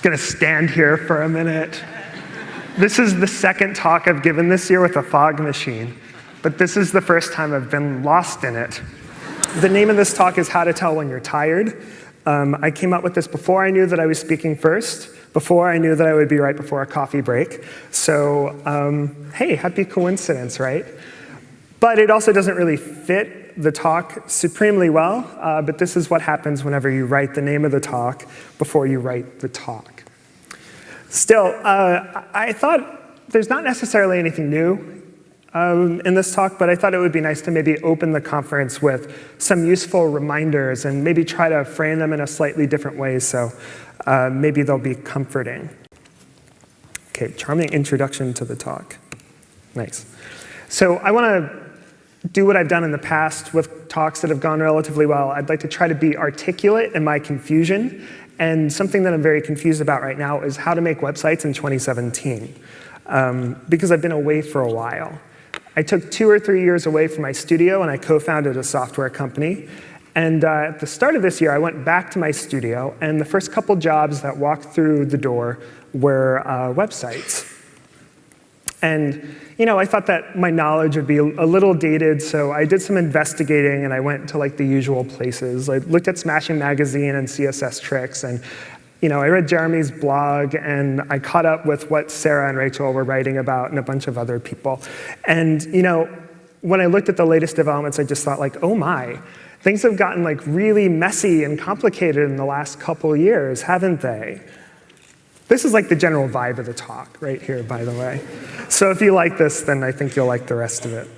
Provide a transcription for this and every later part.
just going to stand here for a minute. This is the second talk I've given this year with a fog machine, but this is the first time I've been lost in it. The name of this talk is How to Tell When You're Tired. I came up with this before I knew that I was speaking first, before I knew that I would be right before a coffee break. So, hey, happy coincidence, right? But it also doesn't really fit the talk supremely well, but this is what happens whenever you write the name of the talk before you write the talk. Still, I thought there's not necessarily anything new in this talk, but I thought it would be nice to maybe open the conference with some useful reminders and maybe try to frame them in a slightly different way, so maybe they'll be comforting. Okay, charming introduction to the talk. Nice. So I want to do what I've done in the past with talks that have gone relatively well. I'd like to try to be articulate in my confusion, and something that I'm very confused about right now is how to make websites in 2017, because I've been away for a while. I took 2 or 3 years away from my studio, and I co-founded a software company. And at the start of this year, I went back to my studio, and the first couple jobs that walked through the door were websites. And I thought that my knowledge would be a little dated, so I did some investigating, and I went to like the usual places. I looked at Smashing Magazine and CSS Tricks, and I read Jeremy's blog, and I caught up with what Sarah and Rachel were writing about, and a bunch of other people. And when I looked at the latest developments, I just thought like, oh my, things have gotten like really messy and complicated in the last couple years, haven't they? This is like the general vibe of the talk right here, by the way. So if you like this, then I think you'll like the rest of it.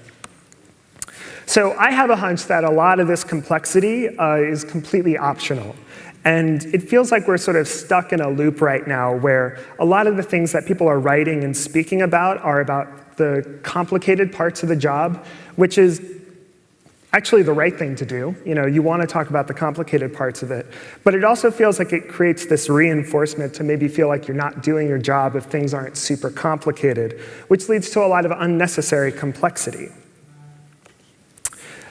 So I have a hunch that a lot of this complexity is completely optional. And it feels like we're sort of stuck in a loop right now where a lot of the things that people are writing and speaking about are about the complicated parts of the job, which is actually the right thing to do. You want to talk about the complicated parts of it. But it also feels like it creates this reinforcement to maybe feel like you're not doing your job if things aren't super complicated, which leads to a lot of unnecessary complexity.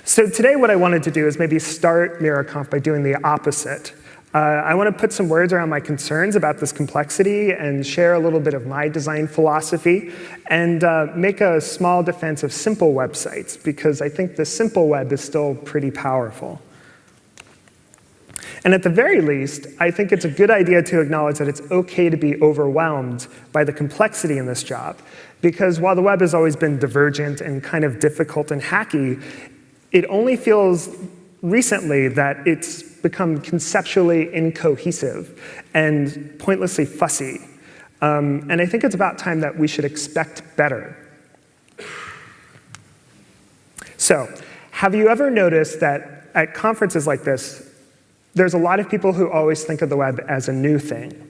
So today what I wanted to do is maybe start Conf by doing the opposite. I want to put some words around my concerns about this complexity and share a little bit of my design philosophy and make a small defense of simple websites, because I think the simple web is still pretty powerful. And at the very least, I think it's a good idea to acknowledge that it's okay to be overwhelmed by the complexity in this job, because while the web has always been divergent and kind of difficult and hacky, it only feels recently that it's become conceptually incohesive and pointlessly fussy. And I think it's about time that we should expect better. So, have you ever noticed that at conferences like this, there's a lot of people who always think of the web as a new thing?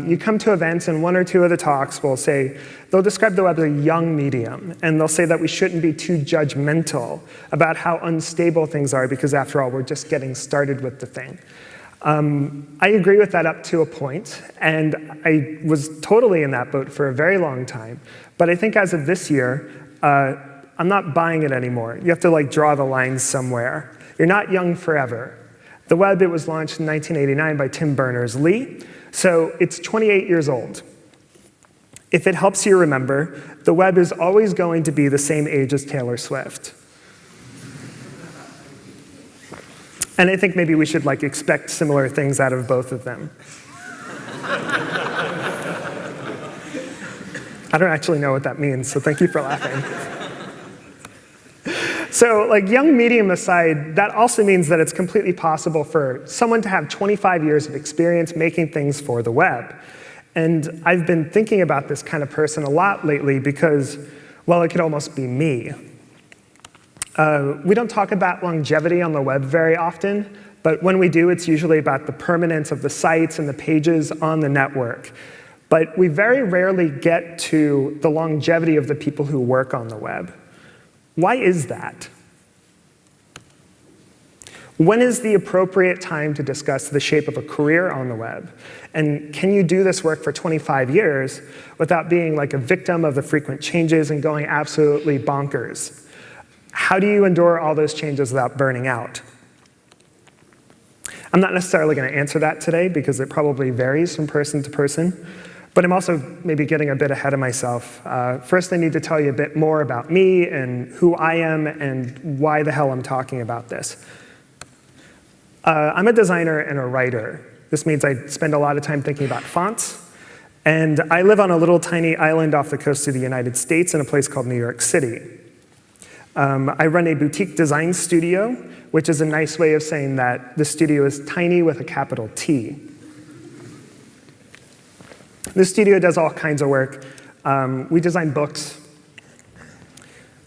You come to events, and 1 or 2 of the talks will say, they'll describe the web as a young medium, and they'll say that we shouldn't be too judgmental about how unstable things are, because after all, we're just getting started with the thing. I agree with that up to a point, and I was totally in that boat for a very long time. But I think as of this year, I'm not buying it anymore. You have to like draw the line somewhere. You're not young forever. The web, it was launched in 1989 by Tim Berners-Lee. So it's 28 years old. If it helps you remember, the web is always going to be the same age as Taylor Swift. And I think maybe we should expect similar things out of both of them. I don't actually know what that means, so thank you for laughing. So young medium aside, that also means that it's completely possible for someone to have 25 years of experience making things for the web. And I've been thinking about this kind of person a lot lately because, well, it could almost be me. We don't talk about longevity on the web very often, but when we do, it's usually about the permanence of the sites and the pages on the network. But we very rarely get to the longevity of the people who work on the web. Why is that? When is the appropriate time to discuss the shape of a career on the web? And can you do this work for 25 years without being a victim of the frequent changes and going absolutely bonkers? How do you endure all those changes without burning out? I'm not necessarily going to answer that today because it probably varies from person to person, but I'm also maybe getting a bit ahead of myself. First, I need to tell you a bit more about me and who I am and why the hell I'm talking about this. I'm a designer and a writer. This means I spend a lot of time thinking about fonts, and I live on a little tiny island off the coast of the United States in a place called New York City. I run a boutique design studio, which is a nice way of saying that the studio is tiny with a capital T. This studio does all kinds of work. We design books.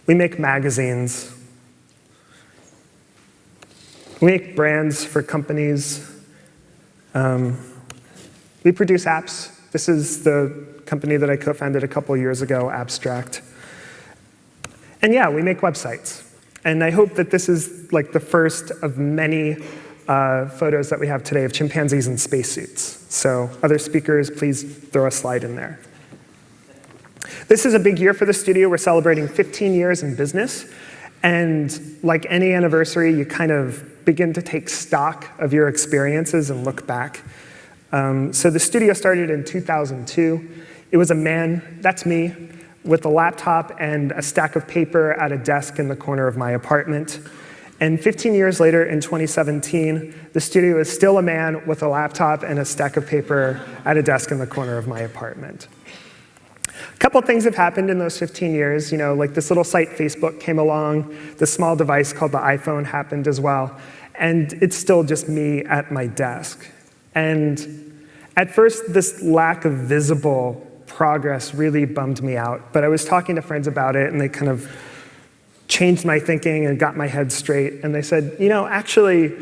We make magazines. We make brands for companies. We produce apps. This is the company that I co-founded a couple years ago, Abstract. And yeah, we make websites. And I hope that this is like the first of many photos that we have today of chimpanzees in spacesuits. So other speakers, please throw a slide in there. This is a big year for the studio. We're celebrating 15 years in business. And like any anniversary, you kind of begin to take stock of your experiences and look back. So the studio started in 2002. It was a man, that's me, with a laptop and a stack of paper at a desk in the corner of my apartment. And 15 years later, in 2017, the studio is still a man with a laptop and a stack of paper at a desk in the corner of my apartment. A couple things have happened in those 15 years. You know, like this little site, Facebook, came along. This small device called the iPhone happened as well. And it's still just me at my desk. And at first, this lack of visible progress really bummed me out. But I was talking to friends about it, and they kind of changed my thinking and got my head straight. And they said, you know, actually,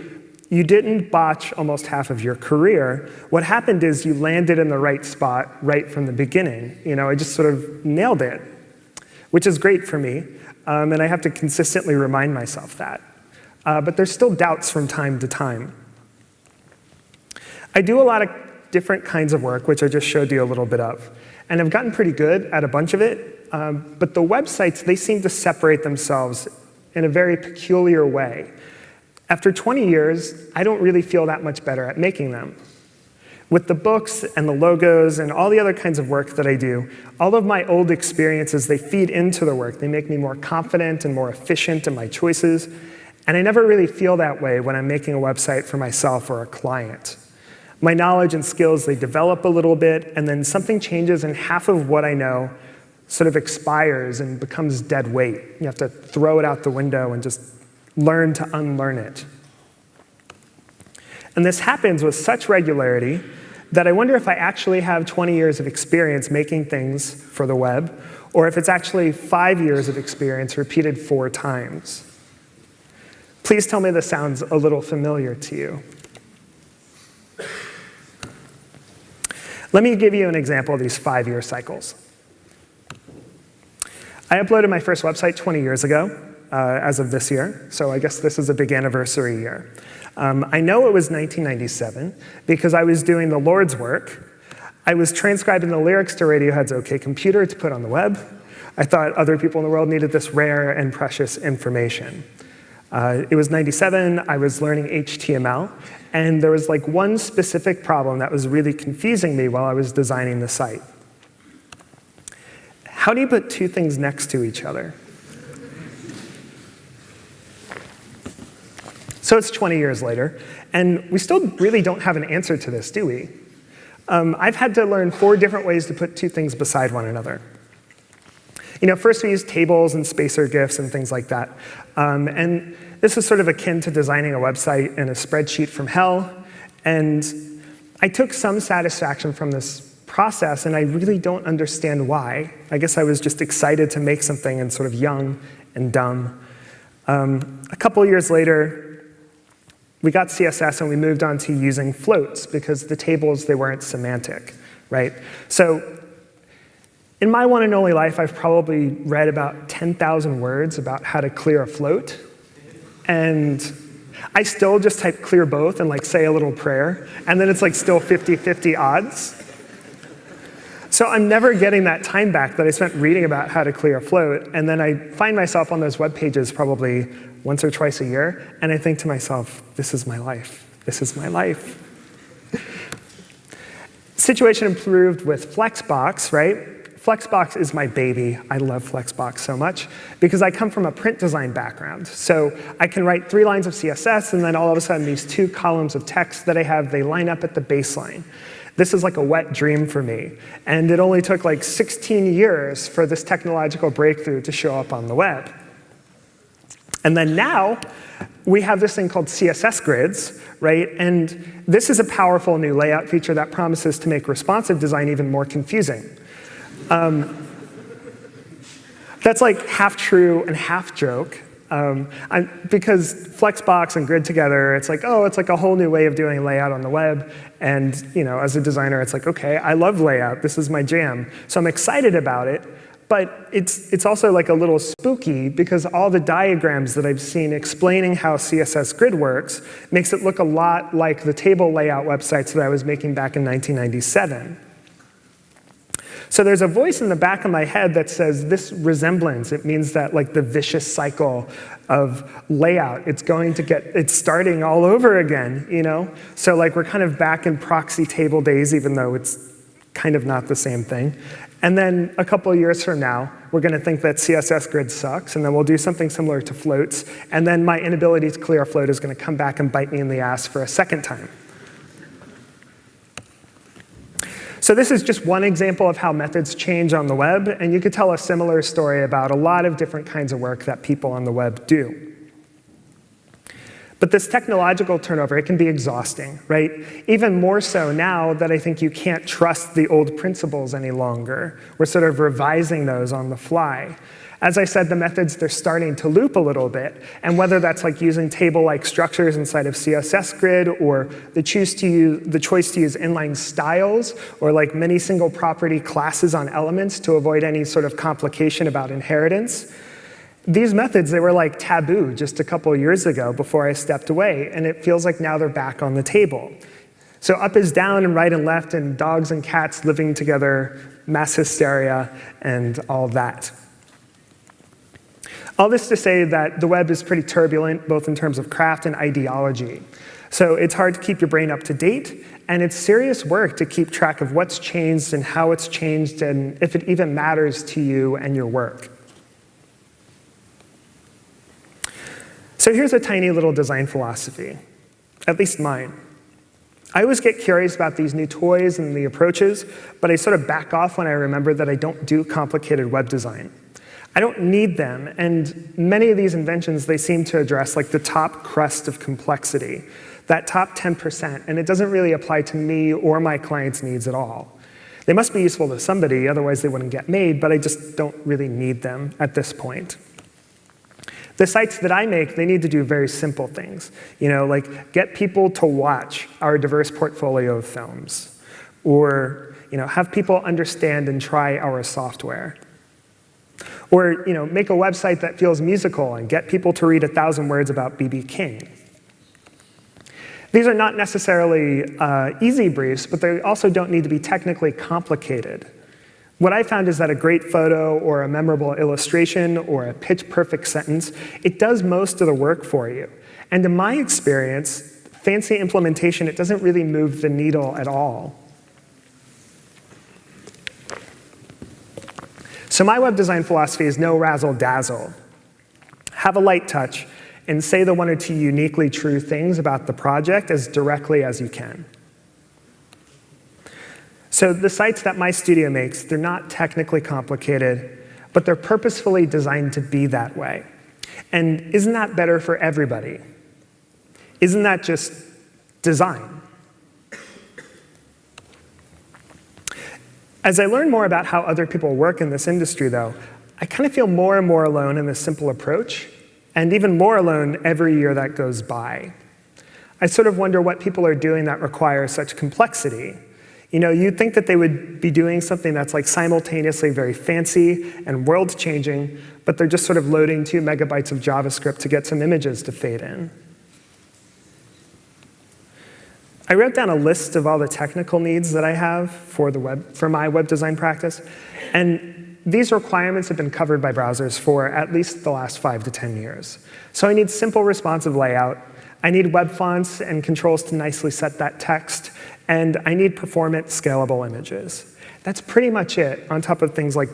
you didn't botch almost half of your career. What happened is you landed in the right spot right from the beginning. You know, I just sort of nailed it, which is great for me. And I have to consistently remind myself that. But there's still doubts from time to time. I do a lot of different kinds of work, which I just showed you a little bit of. And I've gotten pretty good at a bunch of it. But the websites, they seem to separate themselves in a very peculiar way. After 20 years, I don't really feel that much better at making them. With the books and the logos and all the other kinds of work that I do, all of my old experiences, they feed into the work. They make me more confident and more efficient in my choices. And I never really feel that way when I'm making a website for myself or a client. My knowledge and skills, they develop a little bit, and then something changes and half of what I know sort of expires and becomes dead weight. You have to throw it out the window and just learn to unlearn it. And this happens with such regularity that I wonder if I actually have 20 years of experience making things for the web, or if it's actually 5 years of experience repeated 4 times. Please tell me this sounds a little familiar to you. Let me give you an example of these 5-year cycles. I uploaded my first website 20 years ago, as of this year, so I guess this is a big anniversary year. I know it was 1997 because I was doing the Lord's work. I was transcribing the lyrics to Radiohead's OK Computer to put on the web. I thought other people in the world needed this rare and precious information. It was 97, I was learning HTML, and there was like one specific problem that was really confusing me while I was designing the site. How do you put 2 things next to each other? So it's 20 years later, and we still really don't have an answer to this, do we? I've had to learn 4 different ways to put 2 things beside one another. You know, first we used tables and spacer GIFs and things like that. And this is sort of akin to designing a website in a spreadsheet from hell. And I took some satisfaction from this process, and I really don't understand why. I guess I was just excited to make something and sort of young and dumb. A couple years later, we got CSS and we moved on to using floats because the tables, they weren't semantic, right? So in my one and only life, I've probably read about 10,000 words about how to clear a float. And I still just type clear both and like say a little prayer. And then it's like still 50-50 odds. So I'm never getting that time back that I spent reading about how to clear a float. And then I find myself on those web pages probably once or twice a year. And I think to myself, this is my life. This is my life. Situation improved with Flexbox, right? Flexbox is my baby. I love Flexbox so much because I come from a print design background. So I can write 3 lines of CSS, and then all of a sudden these 2 columns of text that I have, they line up at the baseline. This is like a wet dream for me. And it only took like 16 years for this technological breakthrough to show up on the web. And then now, we have this thing called CSS grids, right? And this is a powerful new layout feature that promises to make responsive design even more confusing. That's like half true and half joke. Because Flexbox and Grid together, it's like, oh, it's like a whole new way of doing layout on the web. And as a designer, it's like, okay, I love layout. This is my jam. So I'm excited about it. But it's also like a little spooky because all the diagrams that I've seen explaining how CSS Grid works makes it look a lot like the table layout websites that I was making back in 1997. So there's a voice in the back of my head that says this resemblance, it means that like the vicious cycle of layout, it's starting all over again, So like we're kind of back in proxy table days, even though it's kind of not the same thing. And then a couple of years from now, we're going to think that CSS Grid sucks, and then we'll do something similar to floats, and then my inability to clear a float is going to come back and bite me in the ass for a second time. So this is just one example of how methods change on the web, and you could tell a similar story about a lot of different kinds of work that people on the web do. But this technological turnover, it can be exhausting, right? Even more so now that I think you can't trust the old principles any longer. We're sort of revising those on the fly. As I said, the methods, they're starting to loop a little bit. And whether that's like using table-like structures inside of CSS Grid, or the choice to use inline styles, or like many single property classes on elements to avoid any sort of complication about inheritance, these methods, they were like taboo just a couple of years ago before I stepped away, and it feels like now they're back on the table. So up is down and right and left, and dogs and cats living together, mass hysteria, and all that. All this to say that the web is pretty turbulent, both in terms of craft and ideology. So it's hard to keep your brain up to date, and it's serious work to keep track of what's changed and how it's changed, and if it even matters to you and your work. So here's a tiny little design philosophy, at least mine. I always get curious about these new toys and the approaches, but I sort of back off when I remember that I don't do complicated web design. I don't need them, and many of these inventions, they seem to address like the top crust of complexity, that top 10%, and it doesn't really apply to me or my clients' needs at all. They must be useful to somebody, otherwise they wouldn't get made, but I just don't really need them at this point. The sites that I make, they need to do very simple things. Like get people to watch our diverse portfolio of films, or have people understand and try our software. Or make a website that feels musical and get people to read 1,000 words about B.B. King. These are not necessarily easy briefs, but they also don't need to be technically complicated. What I found is that a great photo or a memorable illustration or a pitch-perfect sentence, it does most of the work for you. And in my experience, fancy implementation, it doesn't really move the needle at all. So my web design philosophy is no razzle-dazzle. Have a light touch and say the 1 or 2 uniquely true things about the project as directly as you can. So the sites that my studio makes, they're not technically complicated, but they're purposefully designed to be that way. And isn't that better for everybody? Isn't that just design? As I learn more about how other people work in this industry, though, I kind of feel more and more alone in this simple approach, and even more alone every year that goes by. I sort of wonder what people are doing that requires such complexity. You'd think that they would be doing something that's like simultaneously very fancy and world-changing, but they're just sort of loading 2 megabytes of JavaScript to get some images to fade in. I wrote down a list of all the technical needs that I have for my web design practice, and these requirements have been covered by browsers for at least the last 5 to 10 years. So I need simple responsive layout. I need web fonts and controls to nicely set that text, and I need performant, scalable images. That's pretty much it, on top of things like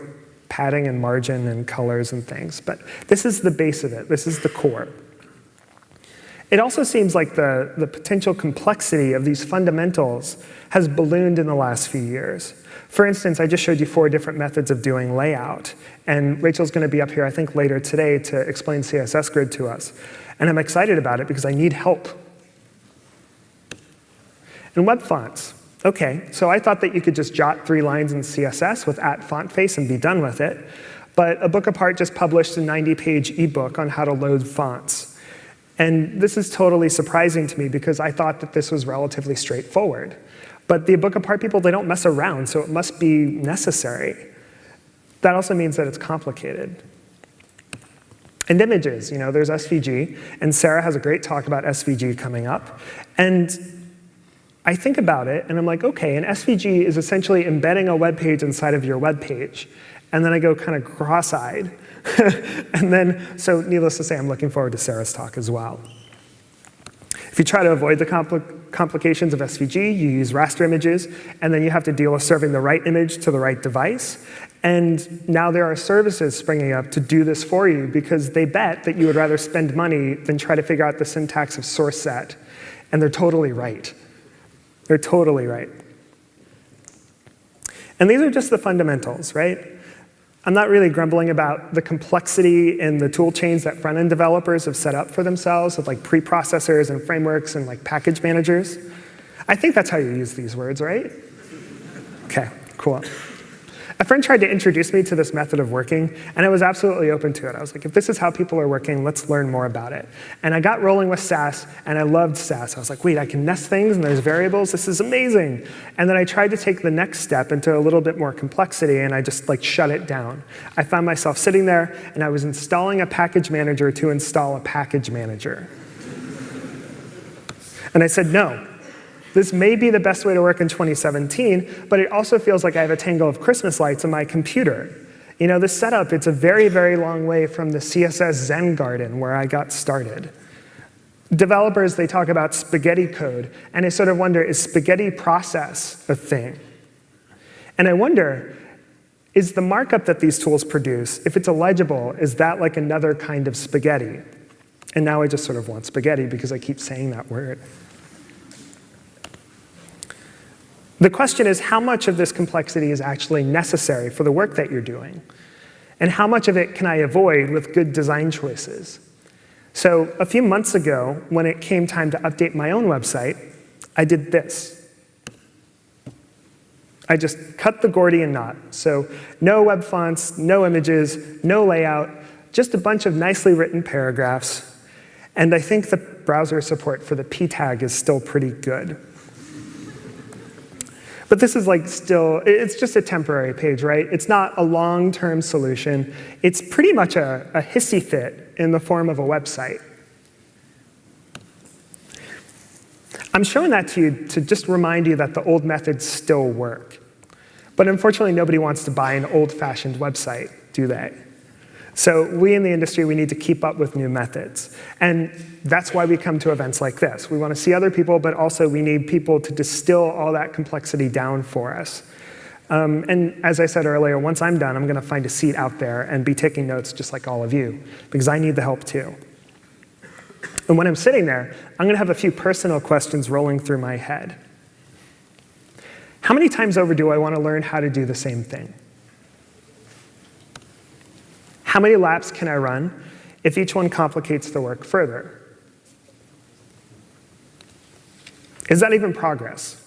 padding and margin and colors and things. But this is the base of it. This is the core. It also seems like the potential complexity of these fundamentals has ballooned in the last few years. For instance, I just showed you 4 different methods of doing layout. And Rachel's going to be up here, I think, later today to explain CSS Grid to us. And I'm excited about it because I need help. And web fonts. OK, so I thought that you could just jot 3 lines in CSS with @fontface and be done with it. But A Book Apart just published a 90-page ebook on how to load fonts. And this is totally surprising to me because I thought that this was relatively straightforward. But the Book Apart people, they don't mess around, so it must be necessary. That also means that it's complicated. And images, there's SVG, and Sarah has a great talk about SVG coming up. And I think about it, and I'm like, OK, an SVG is essentially embedding a web page inside of your web page. And then I go kind of cross-eyed. And then, so needless to say, I'm looking forward to Sarah's talk as well. If you try to avoid the complications of SVG, you use raster images, and then you have to deal with serving the right image to the right device. And now there are services springing up to do this for you because they bet that you would rather spend money than try to figure out the syntax of source set. And they're totally right. They're totally right. And these are just the fundamentals, right? I'm not really grumbling about the complexity in the tool chains that front-end developers have set up for themselves with like preprocessors and frameworks and like package managers. I think that's how you use these words, right? OK, cool. A friend tried to introduce me to this method of working, and I was absolutely open to it. I was like, if this is how people are working, let's learn more about it. And I got rolling with Sass, and I loved Sass. I was like, wait, I can nest things, and there's variables. This is amazing. And then I tried to take the next step into a little bit more complexity, and I just like shut it down. I found myself sitting there, and I was installing a package manager to install a package manager. And I said, no. This may be the best way to work in 2017, but it also feels like I have a tangle of Christmas lights on my computer. This setup, it's a very, very long way from the CSS Zen garden where I got started. Developers, they talk about spaghetti code, and I sort of wonder, is spaghetti process a thing? And I wonder, is the markup that these tools produce, if it's illegible, is that like another kind of spaghetti? And now I just sort of want spaghetti because I keep saying that word. The question is, how much of this complexity is actually necessary for the work that you're doing? And how much of it can I avoid with good design choices? So a few months ago, when it came time to update my own website, I did this. I just cut the Gordian knot. So no web fonts, no images, no layout, just a bunch of nicely written paragraphs. And I think the browser support for the p tag is still pretty good. But this is like still, it's just a temporary page, right? It's not a long-term solution. It's pretty much a hissy fit in the form of a website. I'm showing that to you to just remind you that the old methods still work. But unfortunately, nobody wants to buy an old-fashioned website, do they? So we in the industry, we need to keep up with new methods. And that's why we come to events like this. We want to see other people, but also we need people to distill all that complexity down for us. And as I said earlier, once I'm done, I'm going to find a seat out there and be taking notes just like all of you, because I need the help too. And when I'm sitting there, I'm going to have a few personal questions rolling through my head. How many times over do I want to learn how to do the same thing? How many laps can I run if each one complicates the work further? Is that even progress?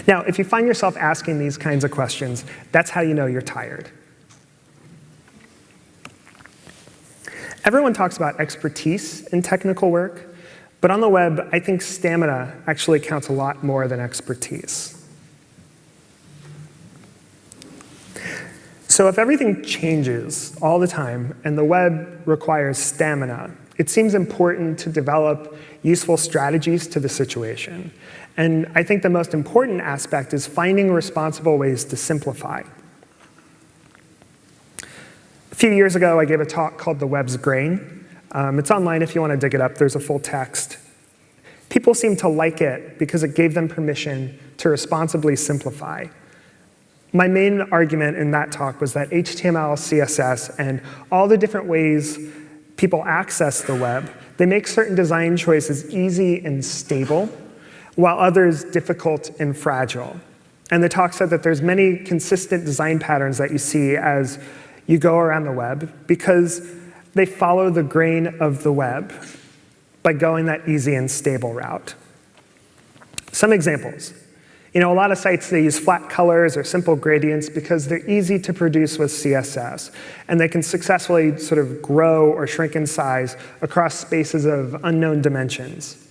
Now, if you find yourself asking these kinds of questions, that's how you know you're tired. Everyone talks about expertise in technical work, but on the web, I think stamina actually counts a lot more than expertise. So if everything changes all the time and the web requires stamina, it seems important to develop useful strategies to the situation. And I think the most important aspect is finding responsible ways to simplify. few years ago, I gave a talk called The Web's Grain. It's online if you want to dig it up. There's a full text. People seemed to like it because it gave them permission to responsibly simplify. My main argument in that talk was that HTML, CSS, and all the different ways people access the web, they make certain design choices easy and stable, while others difficult and fragile. And the talk said that there's many consistent design patterns that you see as you go around the web because they follow the grain of the web by going that easy and stable route. Some examples. A lot of sites, they use flat colors or simple gradients because they're easy to produce with CSS, and they can successfully sort of grow or shrink in size across spaces of unknown dimensions.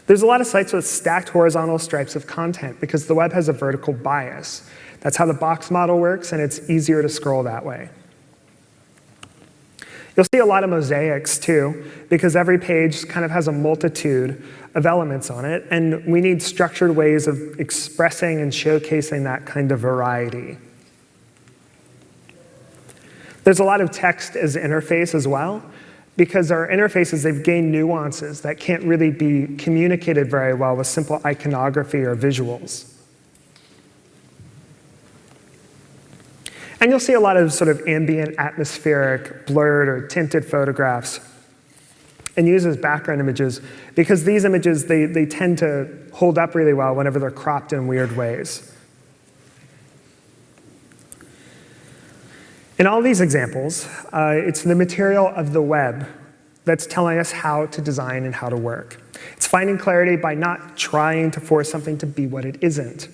There's a lot of sites with stacked horizontal stripes of content because the web has a vertical bias. That's how the box model works, and it's easier to scroll that way. You'll see a lot of mosaics, too, because every page kind of has a multitude of elements on it, and we need structured ways of expressing and showcasing that kind of variety. There's a lot of text as interface as well, because our interfaces, they've gained nuances that can't really be communicated very well with simple iconography or visuals. And you'll see a lot of sort of ambient, atmospheric, blurred, or tinted photographs and use as background images because these images, they tend to hold up really well whenever they're cropped in weird ways. In all these examples, it's the material of the web that's telling us how to design and how to work. It's finding clarity by not trying to force something to be what it isn't.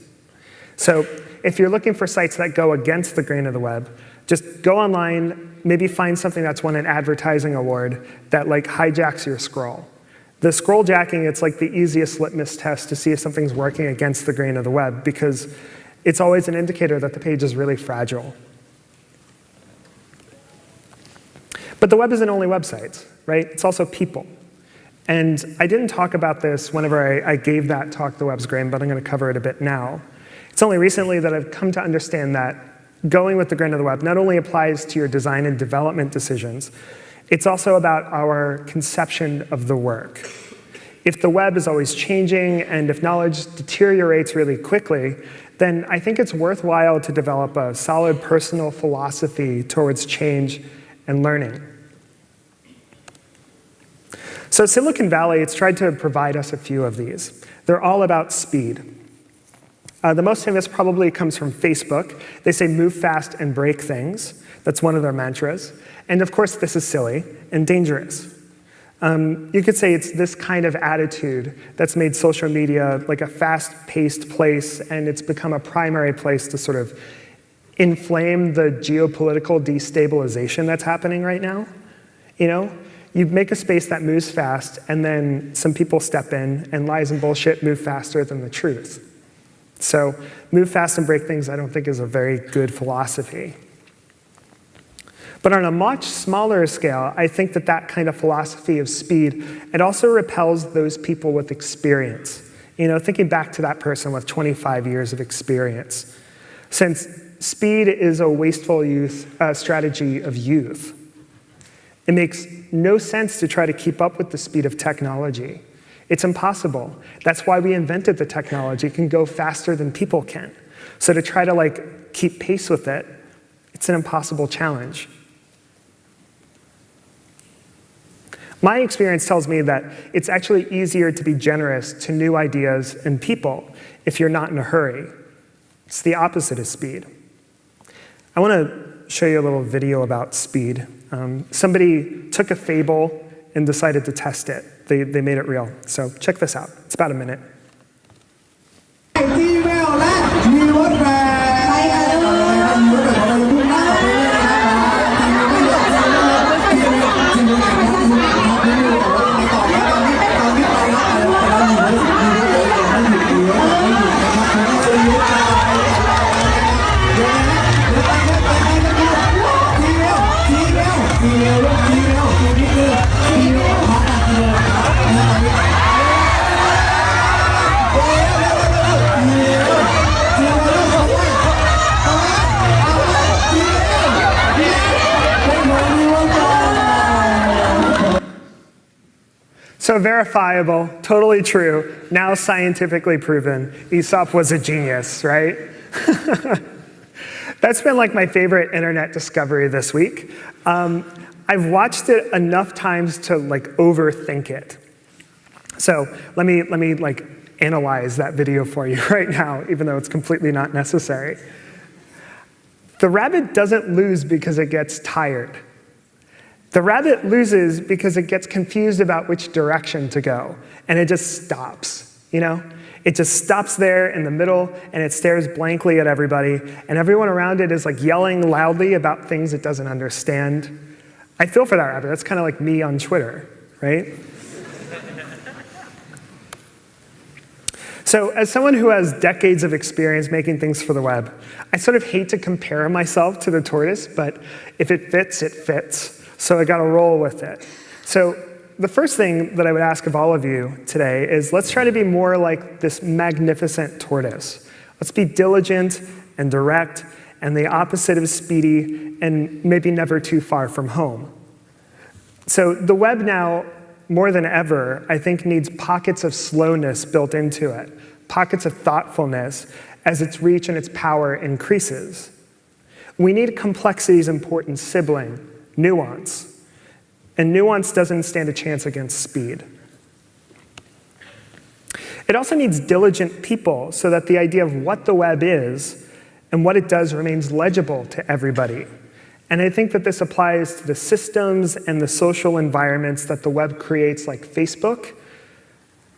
So if you're looking for sites that go against the grain of the web, just go online, maybe find something that's won an advertising award that hijacks your scroll. The scroll jacking, it's like the easiest litmus test to see if something's working against the grain of the web because it's always an indicator that the page is really fragile. But the web isn't only websites, right? It's also people. And I didn't talk about this whenever I gave that talk, The Web's Grain, but I'm going to cover it a bit now. It's only recently that I've come to understand that going with the grain of the web not only applies to your design and development decisions, it's also about our conception of the work. If the web is always changing and if knowledge deteriorates really quickly, then I think it's worthwhile to develop a solid personal philosophy towards change and learning. So Silicon Valley, it's tried to provide us a few of these. They're all about speed. The most famous probably comes from Facebook. They say move fast and break things. That's one of their mantras. And of course, this is silly and dangerous. You could say it's this kind of attitude that's made social media like a fast-paced place, and it's become a primary place to sort of inflame the geopolitical destabilization that's happening right now. You make a space that moves fast, and then some people step in, and lies and bullshit move faster than the truth. So move fast and break things I don't think is a very good philosophy. But on a much smaller scale, I think that kind of philosophy of speed, it also repels those people with experience. Thinking back to that person with 25 years of experience. Since speed is a wasteful strategy of youth, it makes no sense to try to keep up with the speed of technology. It's impossible. That's why we invented the technology. It can go faster than people can. So to try to keep pace with it, it's an impossible challenge. My experience tells me that it's actually easier to be generous to new ideas and people if you're not in a hurry. It's the opposite of speed. I want to show you a little video about speed. Somebody took a fable and decided to test it. They made it real. So check this out. It's about a minute. So verifiable, totally true, now scientifically proven. Aesop was a genius, right? That's been like my favorite internet discovery this week. I've watched it enough times to like overthink it. So let me like analyze that video for you right now, even though it's completely not necessary. The rabbit doesn't lose because it gets tired. The rabbit loses because it gets confused about which direction to go, and it just stops, you know? It just stops there in the middle, and it stares blankly at everybody, and everyone around it is like yelling loudly about things it doesn't understand. I feel for that rabbit. That's kind of like me on Twitter, right? So as someone who has decades of experience making things for the web, I sort of hate to compare myself to the tortoise, but if it fits, it fits. So I got to roll with it. So the first thing that I would ask of all of you today is let's try to be more like this magnificent tortoise. Let's be diligent and direct and the opposite of speedy and maybe never too far from home. So the web now, more than ever, I think needs pockets of slowness built into it, pockets of thoughtfulness as its reach and its power increases. We need complexity's important sibling, nuance. And nuance doesn't stand a chance against speed. It also needs diligent people so that the idea of what the web is and what it does remains legible to everybody. And I think that this applies to the systems and the social environments that the web creates, like Facebook,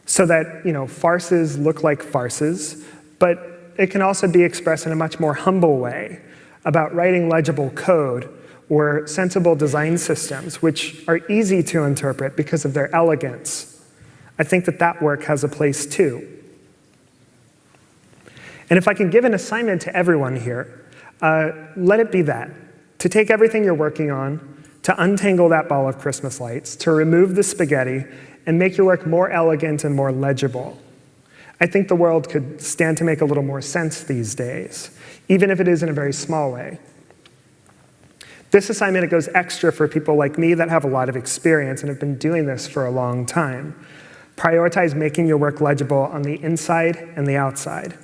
so that, you know, farces look like farces, but it can also be expressed in a much more humble way about writing legible code or sensible design systems, which are easy to interpret because of their elegance. I think that that work has a place too. And if I can give an assignment to everyone here, let it be that. To take everything you're working on, to untangle that ball of Christmas lights, to remove the spaghetti, and make your work more elegant and more legible. I think the world could stand to make a little more sense these days, even if it is in a very small way. This assignment, it goes extra for people like me that have a lot of experience and have been doing this for a long time. Prioritize making your work legible on the inside and the outside.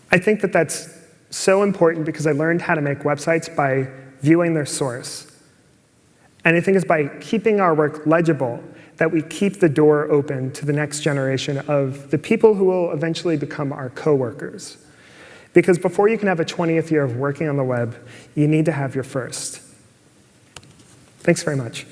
I think that that's so important because I learned how to make websites by viewing their source. And I think it's by keeping our work legible that we keep the door open to the next generation of the people who will eventually become our coworkers. Because before you can have a 20th year of working on the web, you need to have your first. Thanks very much.